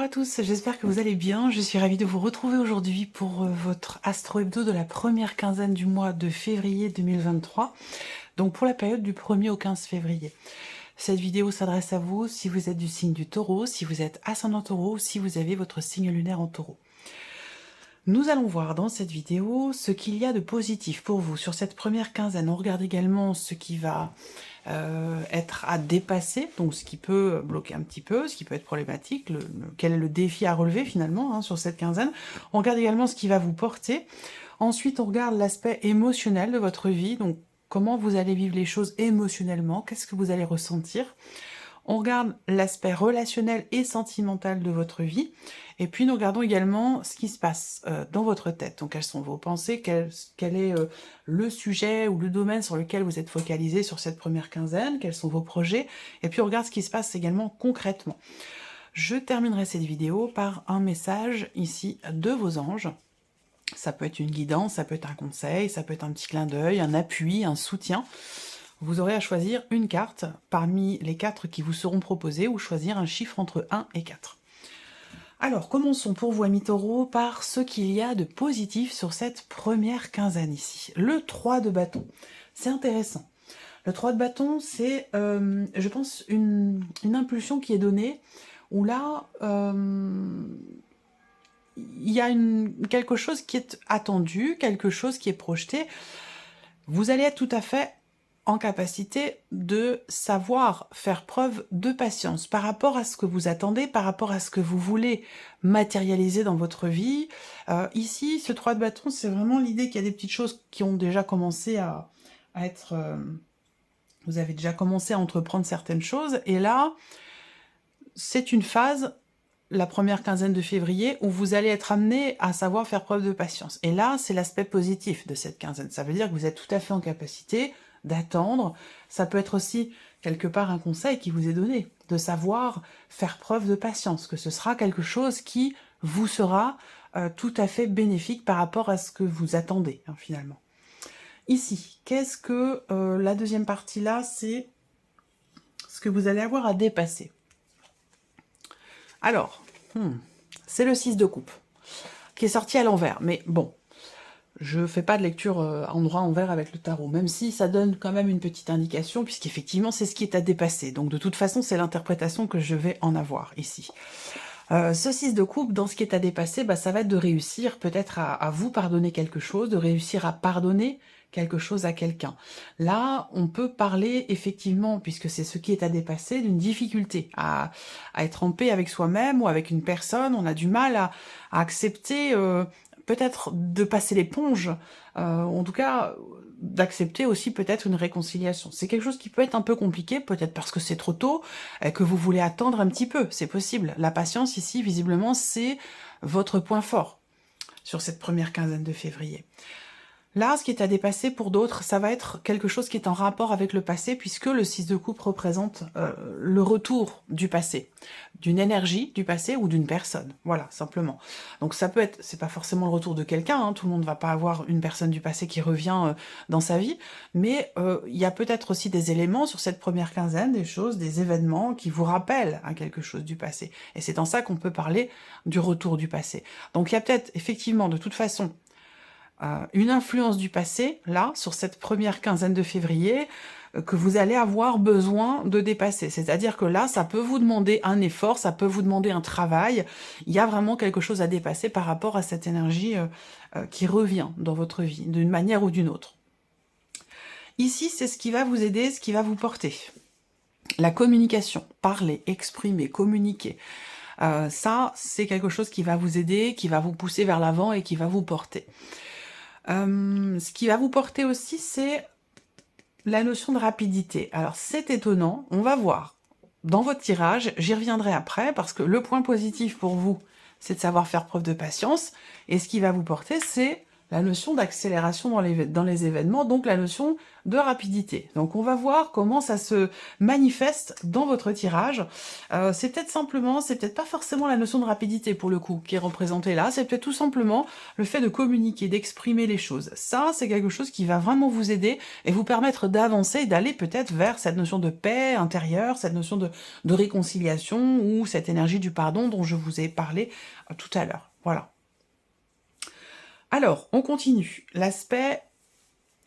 à tous, j'espère que vous allez bien. Je suis ravie de vous retrouver aujourd'hui pour votre Astro Hebdo de la première quinzaine du mois de février 2023, donc pour la période du 1er au 15 février. Cette vidéo s'adresse à vous si vous êtes du signe du Taureau, si vous êtes ascendant Taureau, si vous avez votre signe lunaire en Taureau. Nous allons voir dans cette vidéo ce qu'il y a de positif pour vous sur cette première quinzaine. On regarde également ce qui va être à dépasser, donc ce qui peut bloquer un petit peu, ce qui peut être problématique, quel est le défi à relever finalement sur cette quinzaine. On regarde également ce qui va vous porter. Ensuite, on regarde l'aspect émotionnel de votre vie, donc comment vous allez vivre les choses émotionnellement, qu'est-ce que vous allez ressentir. On regarde l'aspect relationnel et sentimental de votre vie, et puis nous regardons également ce qui se passe dans votre tête. Donc quelles sont vos pensées, quel est le sujet ou le domaine sur lequel vous êtes focalisé sur cette première quinzaine, quels sont vos projets, et puis on regarde ce qui se passe également concrètement. Je terminerai cette vidéo par un message ici de vos anges. Ça peut être une guidance, ça peut être un conseil, ça peut être un petit clin d'œil, un appui, un soutien. Vous aurez à choisir une carte parmi les 4 qui vous seront proposées ou choisir un chiffre entre 1 et 4. Alors, commençons pour vous, amis taureaux, par ce qu'il y a de positif sur cette première quinzaine ici. Le 3 de bâton. C'est intéressant. Le 3 de bâton, c'est, je pense, une impulsion qui est donnée, où là, il y a quelque chose qui est attendu, quelque chose qui est projeté. Vous allez être tout à fait en capacité de savoir faire preuve de patience par rapport à ce que vous attendez, par rapport à ce que vous voulez matérialiser dans votre vie. Ici, ce 3 de bâton, c'est vraiment l'idée qu'il y a des petites choses qui ont déjà commencé à être... vous avez déjà commencé à entreprendre certaines choses, et là, c'est une phase, la première quinzaine de février, où vous allez être amené à savoir faire preuve de patience. Et là, c'est l'aspect positif de cette quinzaine. Ça veut dire que vous êtes tout à fait en capacité d'attendre. Ça peut être aussi quelque part un conseil qui vous est donné, de savoir faire preuve de patience, que ce sera quelque chose qui vous sera tout à fait bénéfique par rapport à ce que vous attendez, finalement. Ici, qu'est-ce que la deuxième partie là, c'est ce que vous allez avoir à dépasser. Alors, c'est le 6 de coupe, qui est sorti à l'envers, mais bon, je fais pas de lecture endroit envers avec le tarot, même si ça donne quand même une petite indication, puisqu'effectivement c'est ce qui est à dépasser. Donc de toute façon, c'est l'interprétation que je vais en avoir ici. Ce 6 de coupe, dans ce qui est à dépasser, ça va être de réussir peut-être à vous pardonner quelque chose, de réussir à pardonner quelque chose à quelqu'un. Là, on peut parler effectivement, puisque c'est ce qui est à dépasser, d'une difficulté à être en paix avec soi-même ou avec une personne. On a du mal à accepter... peut-être de passer l'éponge, en tout cas d'accepter aussi peut-être une réconciliation. C'est quelque chose qui peut être un peu compliqué, peut-être parce que c'est trop tôt, que vous voulez attendre un petit peu, c'est possible. La patience ici, visiblement, c'est votre point fort sur cette première quinzaine de février. Là, ce qui est à dépasser pour d'autres, ça va être quelque chose qui est en rapport avec le passé, puisque le 6 de coupe représente le retour du passé, d'une énergie du passé ou d'une personne, voilà, simplement. Donc ça peut être, c'est pas forcément le retour de quelqu'un, tout le monde ne va pas avoir une personne du passé qui revient dans sa vie, mais il y a peut-être aussi des éléments sur cette première quinzaine, des choses, des événements qui vous rappellent à quelque chose du passé. Et c'est en ça qu'on peut parler du retour du passé. Donc il y a peut-être, effectivement, de toute façon, une influence du passé, là, sur cette première quinzaine de février, que vous allez avoir besoin de dépasser. C'est-à-dire que là, ça peut vous demander un effort, ça peut vous demander un travail. Il y a vraiment quelque chose à dépasser par rapport à cette énergie qui revient dans votre vie, d'une manière ou d'une autre. Ici, c'est ce qui va vous aider, ce qui va vous porter. La communication, parler, exprimer, communiquer. Ça, c'est quelque chose qui va vous aider, qui va vous pousser vers l'avant et qui va vous porter. Ce qui va vous porter aussi, c'est la notion de rapidité. Alors, c'est étonnant, on va voir. Dans votre tirage, j'y reviendrai après, parce que le point positif pour vous, c'est de savoir faire preuve de patience, et ce qui va vous porter, c'est la notion d'accélération dans les événements, donc la notion de rapidité. Donc on va voir comment ça se manifeste dans votre tirage. C'est peut-être pas forcément la notion de rapidité pour le coup qui est représentée là, c'est peut-être tout simplement le fait de communiquer, d'exprimer les choses. Ça, c'est quelque chose qui va vraiment vous aider et vous permettre d'avancer et d'aller peut-être vers cette notion de paix intérieure, cette notion de réconciliation ou cette énergie du pardon dont je vous ai parlé tout à l'heure. Voilà. Alors, on continue. L'aspect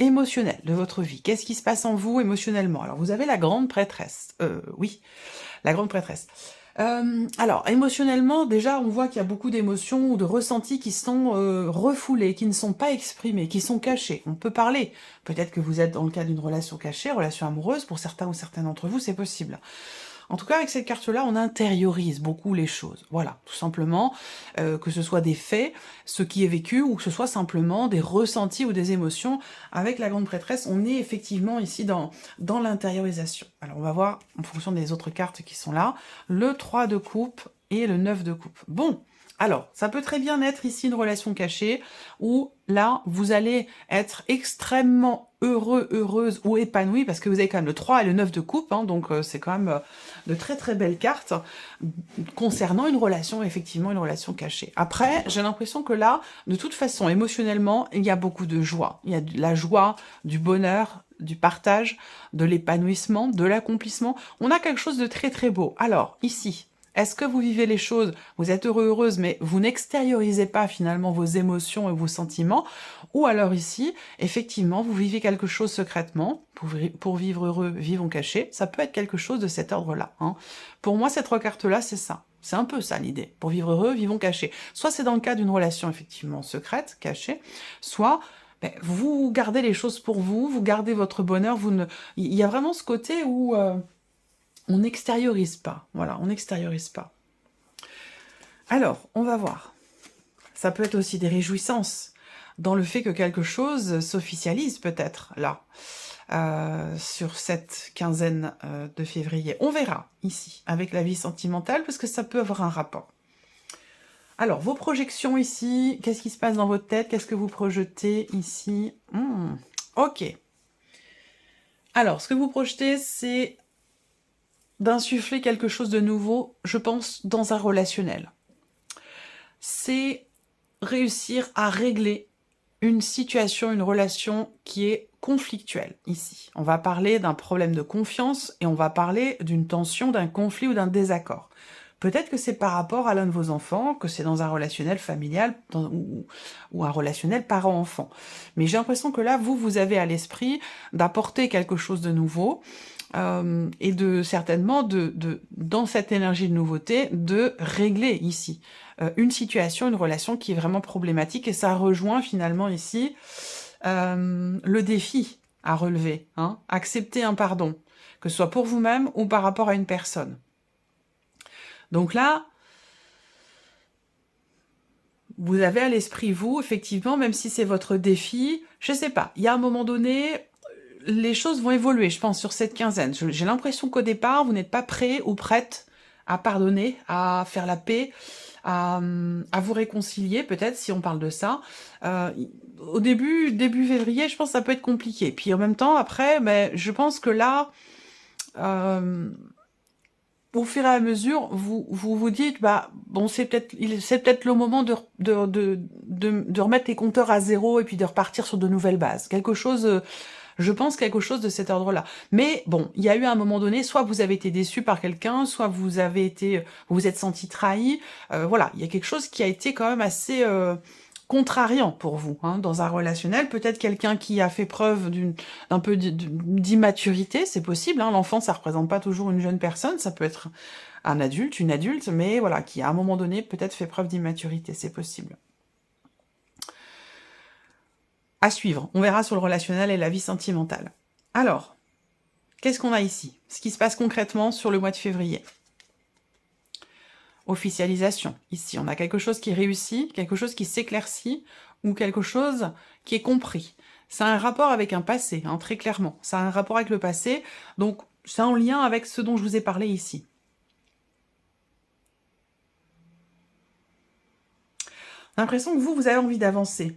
émotionnel de votre vie. Qu'est-ce qui se passe en vous émotionnellement? Alors, vous avez la grande prêtresse. Oui, la grande prêtresse. Alors, émotionnellement, déjà, on voit qu'il y a beaucoup d'émotions ou de ressentis qui sont refoulés, qui ne sont pas exprimés, qui sont cachés. On peut parler. Peut-être que vous êtes dans le cas d'une relation cachée, relation amoureuse, pour certains ou certaines d'entre vous, c'est possible. En tout cas, avec cette carte-là, on intériorise beaucoup les choses. Voilà, tout simplement, que ce soit des faits, ce qui est vécu, ou que ce soit simplement des ressentis ou des émotions. Avec la grande prêtresse, on est effectivement ici dans l'intériorisation. Alors, on va voir, en fonction des autres cartes qui sont là, le 3 de coupe et le 9 de coupe. Bon, alors, ça peut très bien être ici une relation cachée, où là, vous allez être extrêmement heureux, heureuse ou épanoui, parce que vous avez quand même le 3 et le 9 de coupe, hein, donc c'est quand même de très très belles cartes concernant une relation, effectivement une relation cachée. Après, j'ai l'impression que là, de toute façon, émotionnellement, il y a beaucoup de joie. Il y a de la joie, du bonheur, du partage, de l'épanouissement, de l'accomplissement. On a quelque chose de très très beau. Alors, ici, est-ce que vous vivez les choses, vous êtes heureux, heureuse, mais vous n'extériorisez pas finalement vos émotions et vos sentiments? Ou alors ici, effectivement, vous vivez quelque chose secrètement, pour vivre heureux, vivons cachés. Ça peut être quelque chose de cet ordre-là. Hein. Pour moi, ces trois cartes-là, c'est ça. C'est un peu ça l'idée. Pour vivre heureux, vivons cachés. Soit c'est dans le cas d'une relation effectivement secrète, cachée, soit vous gardez les choses pour vous, vous gardez votre bonheur. Il y a vraiment ce côté où on n'extériorise pas. Voilà, on n'extériorise pas. Alors, on va voir. Ça peut être aussi des réjouissances dans le fait que quelque chose s'officialise peut-être là. Sur cette quinzaine de février. On verra ici, avec la vie sentimentale, parce que ça peut avoir un rapport. Alors, vos projections ici, qu'est-ce qui se passe dans votre tête? Qu'est-ce que vous projetez ici? Ok. Alors, ce que vous projetez, c'est d'insuffler quelque chose de nouveau, je pense, dans un relationnel. C'est réussir à régler une situation, une relation qui est conflictuelle ici. On va parler d'un problème de confiance et on va parler d'une tension, d'un conflit ou d'un désaccord. Peut-être que c'est par rapport à l'un de vos enfants, que c'est dans un relationnel familial ou un relationnel parent-enfant. Mais j'ai l'impression que là, vous avez à l'esprit d'apporter quelque chose de nouveau et de certainement, dans cette énergie de nouveauté, de régler ici une situation, une relation qui est vraiment problématique. Et ça rejoint finalement ici le défi à relever. Hein, accepter un pardon, que ce soit pour vous-même ou par rapport à une personne. Donc là, vous avez à l'esprit, vous, effectivement, même si c'est votre défi, je sais pas, il y a un moment donné, les choses vont évoluer, je pense, sur cette quinzaine. J'ai l'impression qu'au départ, vous n'êtes pas prêt ou prête à pardonner, à faire la paix, à vous réconcilier, peut-être, si on parle de ça. Au début février, je pense que ça peut être compliqué. Puis en même temps, après, je pense que là... au fur et à mesure, vous dites, bon, c'est peut-être le moment de remettre les compteurs à zéro et puis de repartir sur de nouvelles bases. Je pense quelque chose de cet ordre-là. Mais bon, il y a eu à un moment donné, soit vous avez été déçu par quelqu'un, soit vous vous êtes senti trahi. Voilà, il y a quelque chose qui a été quand même assez contrariant pour vous, hein, dans un relationnel. Peut-être quelqu'un qui a fait preuve d'un peu d'immaturité, c'est possible. Hein, l'enfant, ça représente pas toujours une jeune personne, ça peut être un adulte, une adulte, mais voilà, qui à un moment donné peut-être fait preuve d'immaturité, c'est possible. À suivre, on verra sur le relationnel et la vie sentimentale. Alors, qu'est-ce qu'on a ici? Ce qui se passe concrètement sur le mois de février. Officialisation. Ici, on a quelque chose qui réussit, quelque chose qui s'éclaircit, ou quelque chose qui est compris. Ça a un rapport avec un passé, hein, très clairement. Ça a un rapport avec le passé, donc c'est en lien avec ce dont je vous ai parlé ici. J'ai l'impression que vous avez envie d'avancer.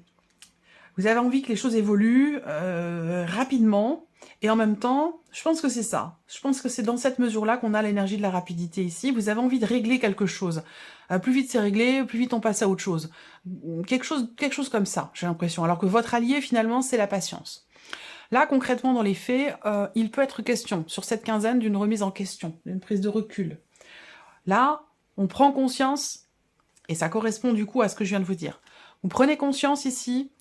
Vous avez envie que les choses évoluent rapidement, et en même temps, je pense que c'est ça. Je pense que c'est dans cette mesure-là qu'on a l'énergie de la rapidité ici. Vous avez envie de régler quelque chose. Plus vite c'est réglé, plus vite on passe à autre chose. Quelque chose comme ça, j'ai l'impression. Alors que votre allié, finalement, c'est la patience. Là, concrètement, dans les faits, il peut être question, sur cette quinzaine, d'une remise en question, d'une prise de recul. Là, on prend conscience, et ça correspond du coup à ce que je viens de vous dire. Vous prenez conscience ici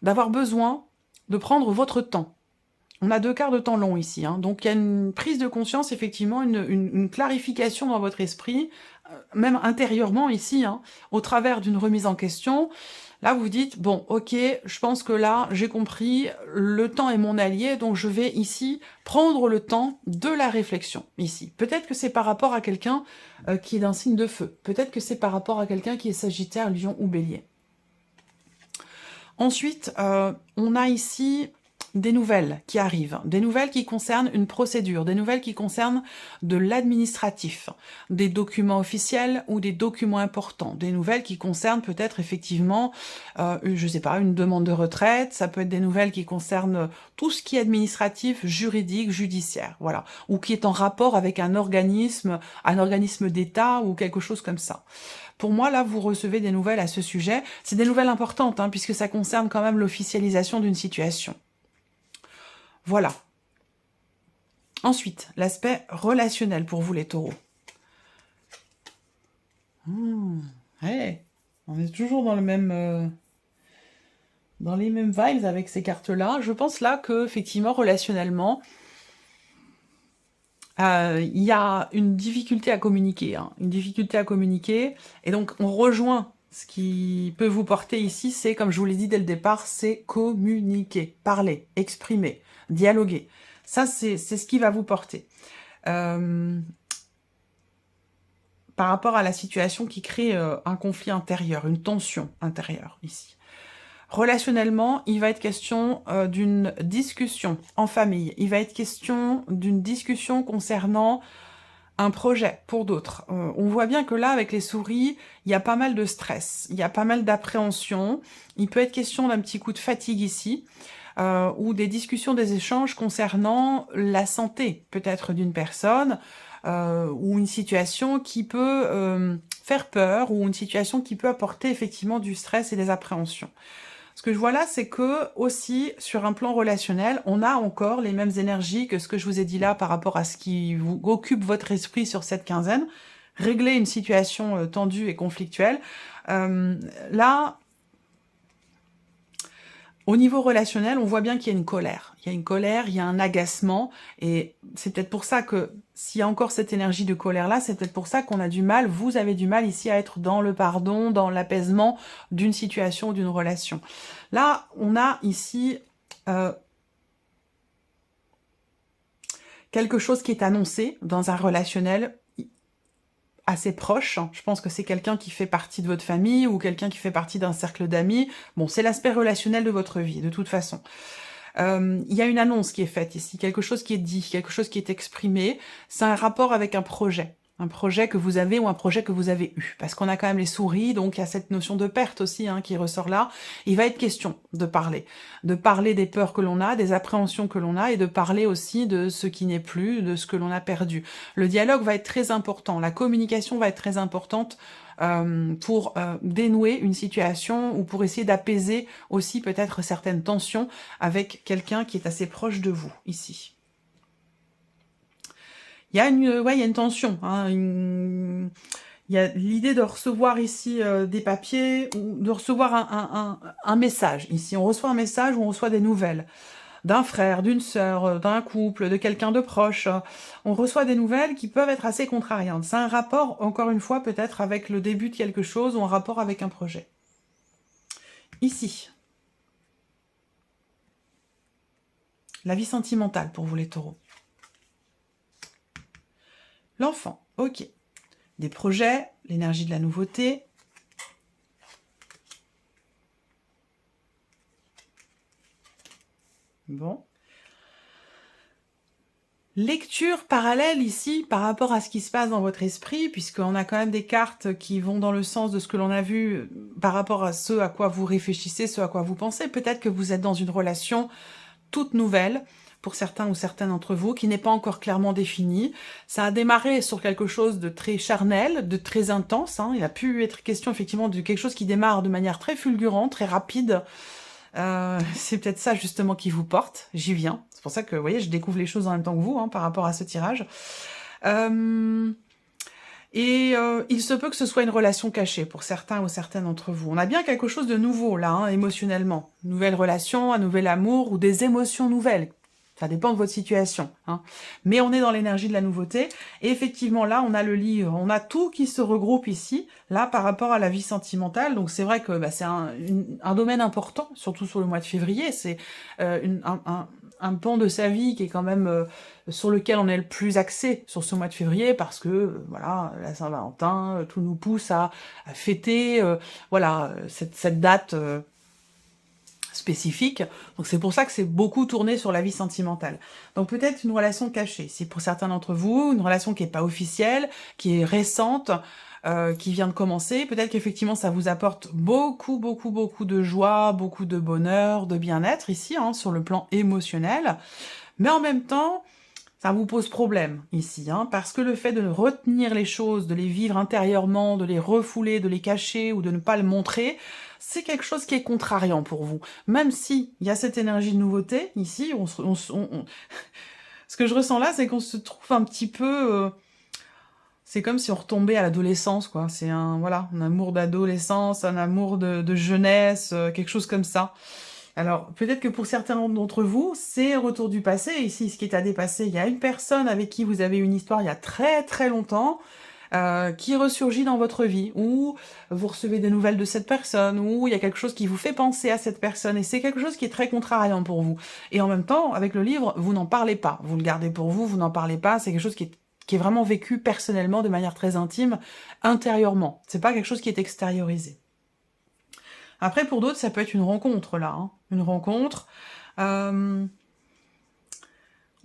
d'avoir besoin de prendre votre temps. On a 2 quarts de temps long ici, hein, donc il y a une prise de conscience, effectivement, une clarification dans votre esprit, même intérieurement ici, hein, au travers d'une remise en question. Là, vous dites, bon, ok, je pense que là, j'ai compris, le temps est mon allié, donc je vais ici prendre le temps de la réflexion, ici. Peut-être que c'est par rapport à quelqu'un qui est d'un signe de feu. Peut-être que c'est par rapport à quelqu'un qui est Sagittaire, Lion ou Bélier. Ensuite, on a ici des nouvelles qui arrivent, des nouvelles qui concernent une procédure, des nouvelles qui concernent de l'administratif, des documents officiels ou des documents importants, des nouvelles qui concernent peut-être effectivement, je sais pas, une demande de retraite, ça peut être des nouvelles qui concernent tout ce qui est administratif, juridique, judiciaire, voilà, ou qui est en rapport avec un organisme d'État ou quelque chose comme ça. Pour moi, là, vous recevez des nouvelles à ce sujet. C'est des nouvelles importantes, hein, puisque ça concerne quand même l'officialisation d'une situation. Voilà. Ensuite, l'aspect relationnel pour vous, les taureaux. Hey, on est toujours dans le même... dans les mêmes vibes avec ces cartes-là. Je pense là que, effectivement, relationnellement, il y a une difficulté à communiquer, hein, une difficulté à communiquer, et donc on rejoint ce qui peut vous porter ici, c'est, comme je vous l'ai dit dès le départ, c'est communiquer, parler, exprimer, dialoguer. Ça, c'est ce qui va vous porter. Par rapport à la situation qui crée un conflit intérieur, une tension intérieure, ici. Relationnellement, il va être question d'une discussion en famille. Il va être question d'une discussion concernant un projet pour d'autres. On voit bien que là, avec les souris, il y a pas mal de stress, il y a pas mal d'appréhension. Il peut être question d'un petit coup de fatigue ici, ou des discussions, des échanges concernant la santé, peut-être d'une personne, ou une situation qui peut faire peur, ou une situation qui peut apporter effectivement du stress et des appréhensions. Ce que je vois là, c'est que aussi, sur un plan relationnel, on a encore les mêmes énergies que ce que je vous ai dit là par rapport à ce qui vous occupe votre esprit sur cette quinzaine. Régler une situation tendue et conflictuelle. Là, au niveau relationnel, on voit bien qu'il y a une colère. Il y a une colère, il y a un agacement, et c'est peut-être pour ça que, s'il y a encore cette énergie de colère-là, c'est peut-être pour ça qu'on a du mal, vous avez du mal ici à être dans le pardon, dans l'apaisement d'une situation ou d'une relation. Là, on a ici quelque chose qui est annoncé dans un relationnel assez proche. Je pense que c'est quelqu'un qui fait partie de votre famille ou quelqu'un qui fait partie d'un cercle d'amis. Bon, c'est l'aspect relationnel de votre vie, de toute façon. Il y a une annonce qui est faite ici, quelque chose qui est dit, quelque chose qui est exprimé. C'est un rapport avec un projet que vous avez ou un projet que vous avez eu. Parce qu'on a quand même les souris, donc il y a cette notion de perte aussi hein, qui ressort là. Il va être question de parler des peurs que l'on a, des appréhensions que l'on a, et de parler aussi de ce qui n'est plus, de ce que l'on a perdu. Le dialogue va être très important, la communication va être très importante pour dénouer une situation ou pour essayer d'apaiser aussi peut-être certaines tensions avec quelqu'un qui est assez proche de vous, ici. Il y a une tension, hein, il y a l'idée de recevoir ici des papiers, ou de recevoir un message. Ici, on reçoit un message ou on reçoit des nouvelles d'un frère, d'une sœur, d'un couple, de quelqu'un de proche. On reçoit des nouvelles qui peuvent être assez contrariantes. C'est un rapport, encore une fois, peut-être avec le début de quelque chose ou un rapport avec un projet. Ici, la vie sentimentale pour vous les taureaux. L'enfant, ok. Des projets, l'énergie de la nouveauté. Bon. Lecture parallèle ici par rapport à ce qui se passe dans votre esprit, puisqu'on a quand même des cartes qui vont dans le sens de ce que l'on a vu par rapport à ce à quoi vous réfléchissez, ce à quoi vous pensez. Peut-être que vous êtes dans une relation toute nouvelle, pour certains ou certaines d'entre vous, qui n'est pas encore clairement définie. Ça a démarré sur quelque chose de très charnel, de très intense. Hein. Il a pu être question effectivement de quelque chose qui démarre de manière très fulgurante, très rapide. C'est peut-être ça justement qui vous porte, j'y viens. C'est pour ça que, vous voyez, je découvre les choses en même temps que vous, hein, par rapport à ce tirage. Il se peut que ce soit une relation cachée pour certains ou certaines d'entre vous. On a bien quelque chose de nouveau là, hein, émotionnellement. Nouvelle relation, un nouvel amour ou des émotions nouvelles. Ça dépend de votre situation. Hein. Mais on est dans l'énergie de la nouveauté. Et effectivement, là, on a le livre, on a tout qui se regroupe ici, là, par rapport à la vie sentimentale. Donc c'est vrai que bah, c'est un domaine important, surtout sur le mois de février. C'est un pan de sa vie qui est quand même sur lequel on est le plus axé sur ce mois de février, parce que, voilà, la Saint-Valentin, tout nous pousse à fêter, voilà, cette date... spécifique. Donc c'est pour ça que c'est beaucoup tourné sur la vie sentimentale. Donc peut-être une relation cachée. C'est pour certains d'entre vous, une relation qui n'est pas officielle, qui est récente, qui vient de commencer. Peut-être qu'effectivement ça vous apporte beaucoup, beaucoup, beaucoup de joie, beaucoup de bonheur, de bien-être ici, hein, sur le plan émotionnel. Mais en même temps, ça vous pose problème ici, hein, parce que le fait de retenir les choses, de les vivre intérieurement, de les refouler, de les cacher ou de ne pas le montrer, c'est quelque chose qui est contrariant pour vous. Même si il y a cette énergie de nouveauté, ici, ce que je ressens là, c'est qu'on se trouve un petit peu... c'est comme si on retombait à l'adolescence, quoi. C'est un amour d'adolescence, un amour de jeunesse, quelque chose comme ça. Alors, peut-être que pour certains d'entre vous, c'est retour du passé. Ici, ce qui est à dépasser, il y a une personne avec qui vous avez une histoire il y a très très longtemps, qui ressurgit dans votre vie, ou vous recevez des nouvelles de cette personne, ou il y a quelque chose qui vous fait penser à cette personne, et c'est quelque chose qui est très contrariant pour vous. Et en même temps, avec le livre, vous n'en parlez pas. Vous le gardez pour vous, vous n'en parlez pas, c'est quelque chose qui est vraiment vécu personnellement, de manière très intime, intérieurement. C'est pas quelque chose qui est extériorisé. Après, pour d'autres, ça peut être une rencontre, là. Hein. Une rencontre.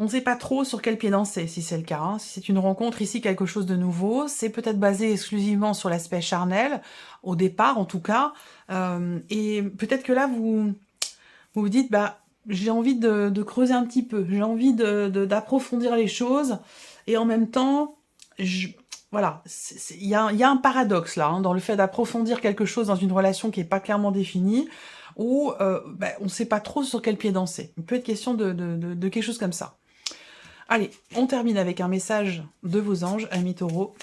On ne sait pas trop sur quel pied danser, si c'est le cas. Hein. Si c'est une rencontre ici, quelque chose de nouveau, c'est peut-être basé exclusivement sur l'aspect charnel, au départ en tout cas. Et peut-être que là, vous vous dites, bah, j'ai envie de creuser un petit peu, j'ai envie d'approfondir les choses, et en même temps, voilà, il y a un paradoxe là, hein, dans le fait d'approfondir quelque chose dans une relation qui n'est pas clairement définie, où bah, on ne sait pas trop sur quel pied danser. Il peut être question de quelque chose comme ça. Allez, on termine avec un message de vos anges, amis taureaux.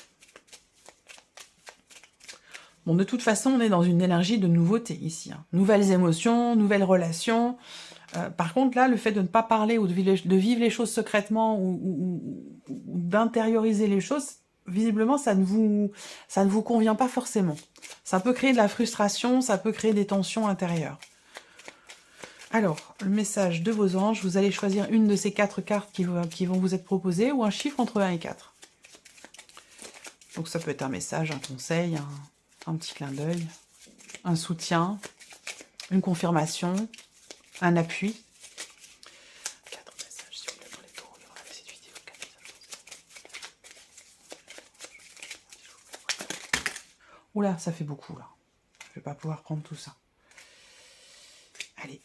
Bon, de toute façon, on est dans une énergie de nouveauté ici. Hein. Nouvelles émotions, nouvelles relations. Par contre, là, le fait de ne pas parler ou de vivre les choses secrètement ou d'intérioriser les choses, visiblement, ça ne vous convient pas forcément. Ça peut créer de la frustration, ça peut créer des tensions intérieures. Alors, le message de vos anges, vous allez choisir une de ces 4 cartes qui vont vous être proposées, ou un chiffre entre 1 et 4. Donc ça peut être un message, un conseil, un petit clin d'œil, un soutien, une confirmation, un appui. 4 messages, s'il vous plaît, pour les taureaux, il y aura cette vidéo, 4 messages. Oula, ça fait beaucoup, là. Je vais pas pouvoir prendre tout ça. Allez.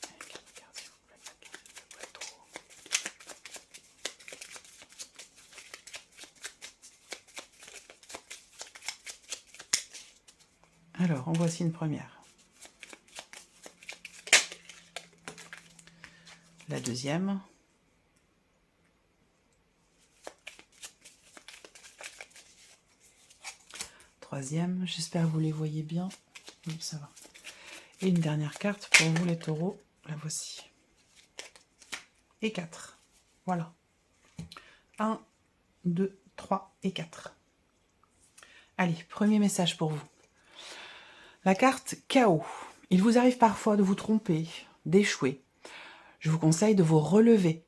Alors, en voici une première. La deuxième. Troisième. J'espère que vous les voyez bien. Oui, ça va. Et une dernière carte pour vous les taureaux. La voici. Et 4. Voilà. 1, 2, 3 et 4. Allez, premier message pour vous. La carte chaos. Il vous arrive parfois de vous tromper, d'échouer. Je vous conseille de vous relever,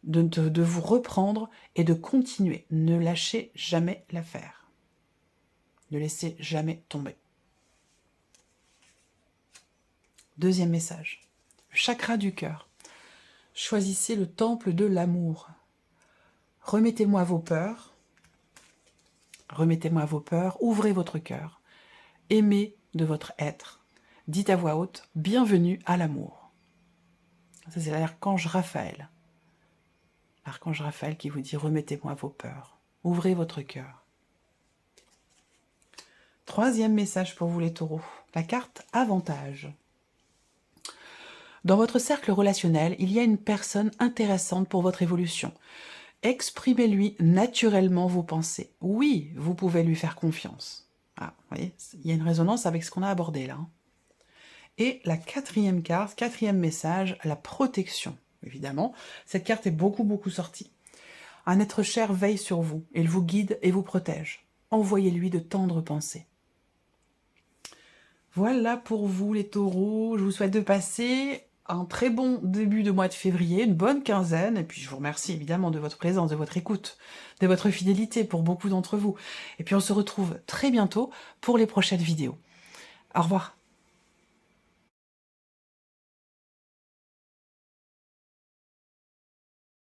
de vous reprendre et de continuer. Ne lâchez jamais l'affaire. Ne laissez jamais tomber. Deuxième message. Le chakra du cœur. Choisissez le temple de l'amour. remettez-moi vos peurs. Remettez-moi vos peurs, ouvrez votre cœur. Aimez de votre être. Dites à voix haute, bienvenue à l'amour. Ça, c'est l'archange Raphaël. L'archange Raphaël qui vous dit, remettez-moi vos peurs. Ouvrez votre cœur. Troisième message pour vous les taureaux, la carte avantage. Dans votre cercle relationnel, il y a une personne intéressante pour votre évolution. Exprimez-lui naturellement vos pensées. Oui, vous pouvez lui faire confiance. Ah, vous voyez, il y a une résonance avec ce qu'on a abordé là. Et la quatrième carte, quatrième message, la protection. Évidemment, cette carte est beaucoup sortie. Un être cher veille sur vous, il vous guide et vous protège. Envoyez-lui de tendres pensées. Voilà pour vous les taureaux, je vous souhaite de passer un très bon début de mois de février, une bonne quinzaine, et puis je vous remercie évidemment de votre présence, de votre écoute, de votre fidélité pour beaucoup d'entre vous. Et puis on se retrouve très bientôt pour les prochaines vidéos. Au revoir.